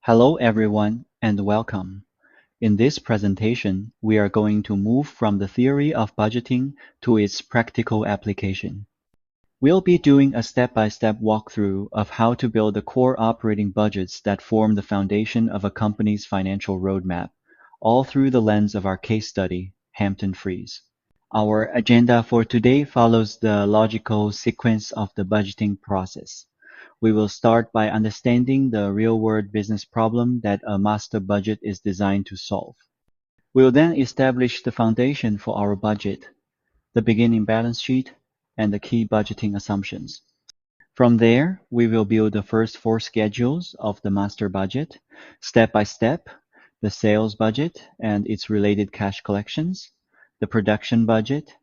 Hello everyone and welcome. In this presentation, we are going to move from the theory of budgeting to its practical application. We'll be doing a step-by-step walkthrough of how to build the core operating budgets that form the foundation of a company's financial roadmap, all through the lens of our case study, Hampton Freeze. Our agenda for today follows the logical sequence of the budgeting process. We will start by understanding the real-world business problem that a master budget is designed to solve. We'll then establish the foundation for our budget, the beginning balance sheet, and the key budgeting assumptions. From there, we will build the first four schedules of the master budget, step by step, the sales budget and its related cash collections, the production budget,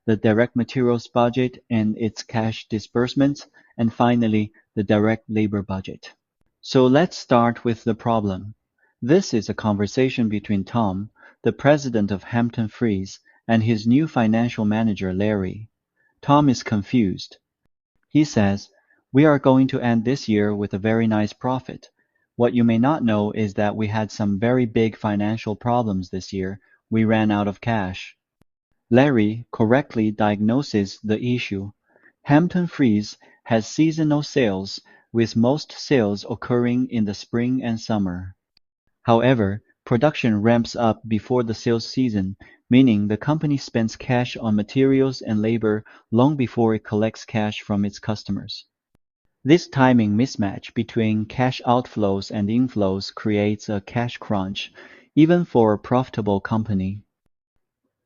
the direct materials budget and its cash disbursements, and finally, the direct labor budget. So let's start with the problem. This is a conversation between Tom, the president of Hampton Freeze, and his new financial manager, Larry. Tom is confused. He says, "We are going to end this year with a very nice profit. What you may not know is that we had some very big financial problems this year. We ran out of cash." Larry correctly diagnoses the issue. Hampton Freeze has seasonal sales, with most sales occurring in the spring and summer. However, production ramps up before the sales season, meaning the company spends cash on materials and labor long before it collects cash from its customers. This timing mismatch between cash outflows and inflows creates a cash crunch, even for a profitable company.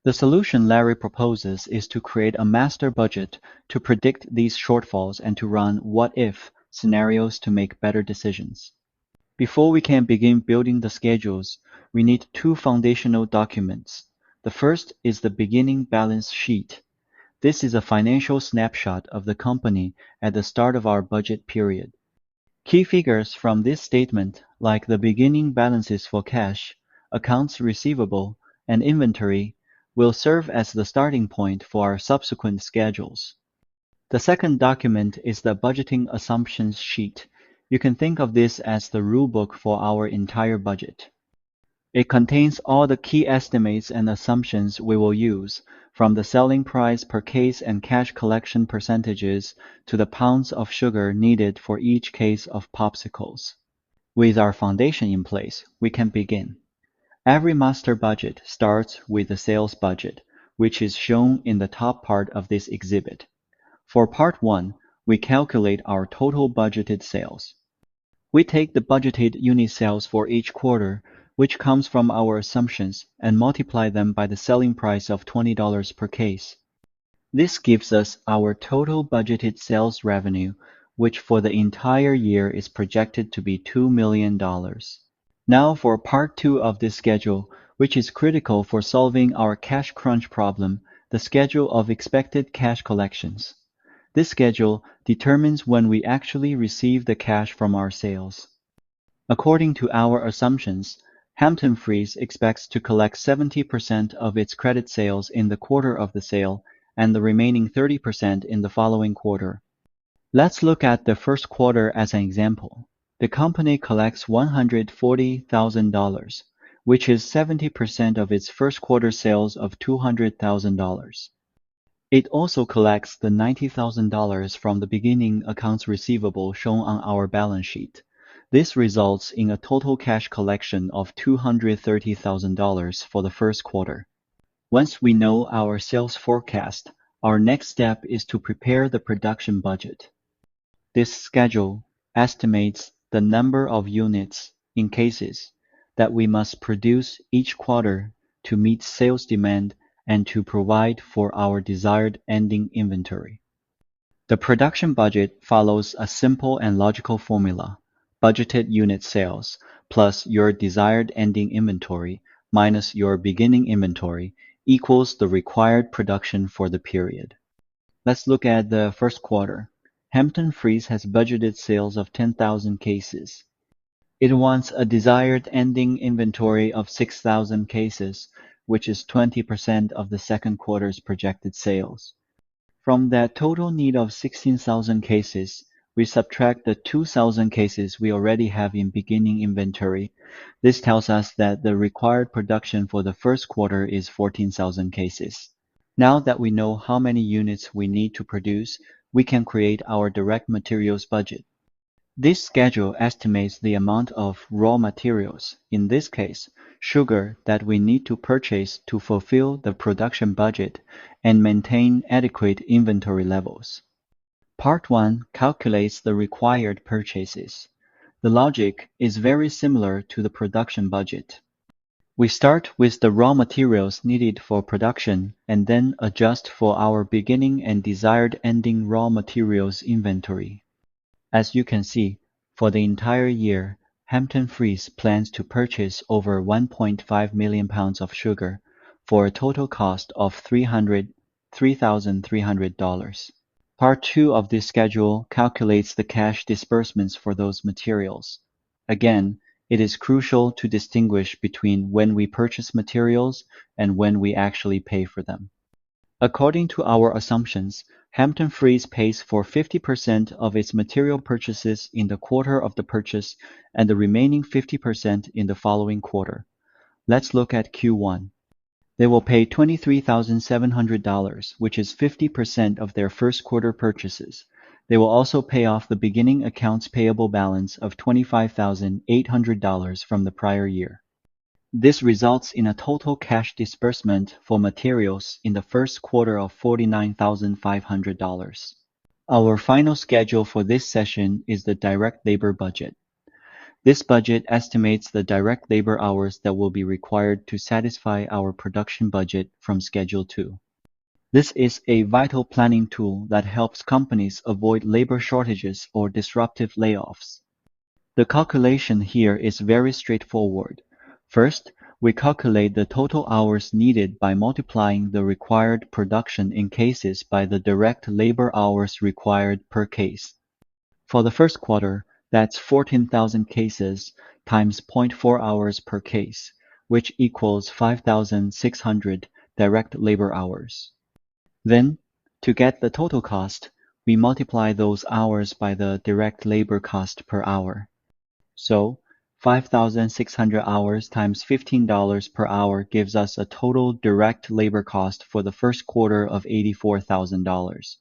The solution Larry proposes is to create a master budget to predict these shortfalls and to run what-if scenarios to make better decisions. Before we can begin building the schedules, we need two foundational documents. The first is the beginning balance sheet. This is a financial snapshot of the company at the start of our budget period. Key figures from this statement, like the beginning balances for cash, accounts receivable, and inventory, will serve as the starting point for our subsequent schedules. The second document is the budgeting assumptions sheet. You can think of this as the rulebook for our entire budget. It contains all the key estimates and assumptions we will use, from the selling price per case and cash collection percentages to the pounds of sugar needed for each case of popsicles. With our foundation in place, we can begin. Every master budget starts with the sales budget, which is shown in the top part of this exhibit. For part 1, we calculate our total budgeted sales. We take the budgeted unit sales for each quarter, which comes from our assumptions, and multiply them by the selling price of $20 per case. This gives us our total budgeted sales revenue, which for the entire year is projected to be $2 million. Now for part 2 of this schedule, which is critical for solving our cash crunch problem, the schedule of expected cash collections. This schedule determines when we actually receive the cash from our sales. According to our assumptions, Hampton Freeze expects to collect 70% of its credit sales in the quarter of the sale and the remaining 30% in the following quarter. Let's look at the first quarter as an example. The company collects $140,000, which is 70% of its first quarter sales of $200,000. It also collects the $90,000 from the beginning accounts receivable shown on our balance sheet. This results in a total cash collection of $230,000 for the first quarter. Once we know our sales forecast, our next step is to prepare the production budget. This schedule estimates the number of units in cases that we must produce each quarter to meet sales demand and to provide for our desired ending inventory. The production budget follows a simple and logical formula: budgeted unit sales plus your desired ending inventory minus your beginning inventory equals the required production for the period. Let's look at the first quarter. Hampton Freeze has budgeted sales of 10,000 cases. It wants a desired ending inventory of 6,000 cases, which is 20% of the second quarter's projected sales. From that total need of 16,000 cases, we subtract the 2,000 cases we already have in beginning inventory. This tells us that the required production for the first quarter is 14,000 cases. Now that we know how many units we need to produce, we can create our direct materials budget. This schedule estimates the amount of raw materials, in this case, sugar, that we need to purchase to fulfill the production budget and maintain adequate inventory levels. Part 1 calculates the required purchases. The logic is very similar to the production budget. We start with the raw materials needed for production and then adjust for our beginning and desired ending raw materials inventory. As you can see, for the entire year, Hampton Freeze plans to purchase over 1.5 million pounds of sugar for a total cost of $3,300. Part 2 of this schedule calculates the cash disbursements for those materials. Again, it is crucial to distinguish between when we purchase materials and when we actually pay for them. According to our assumptions, Hampton Freeze pays for 50% of its material purchases in the quarter of the purchase and the remaining 50% in the following quarter. Let's look at Q1. They will pay $23,700, which is 50% of their first quarter purchases. They will also pay off the beginning accounts payable balance of $25,800 from the prior year. This results in a total cash disbursement for materials in the first quarter of $49,500. Our final schedule for this session is the direct labor budget. This budget estimates the direct labor hours that will be required to satisfy our production budget from Schedule 2. This is a vital planning tool that helps companies avoid labor shortages or disruptive layoffs. The calculation here is very straightforward. First, we calculate the total hours needed by multiplying the required production in cases by the direct labor hours required per case. For the first quarter, that's 14,000 cases times 0.4 hours per case, which equals 5,600 direct labor hours. Then, to get the total cost, we multiply those hours by the direct labor cost per hour. So, 5,600 hours times $15 per hour gives us a total direct labor cost for the first quarter of $84,000.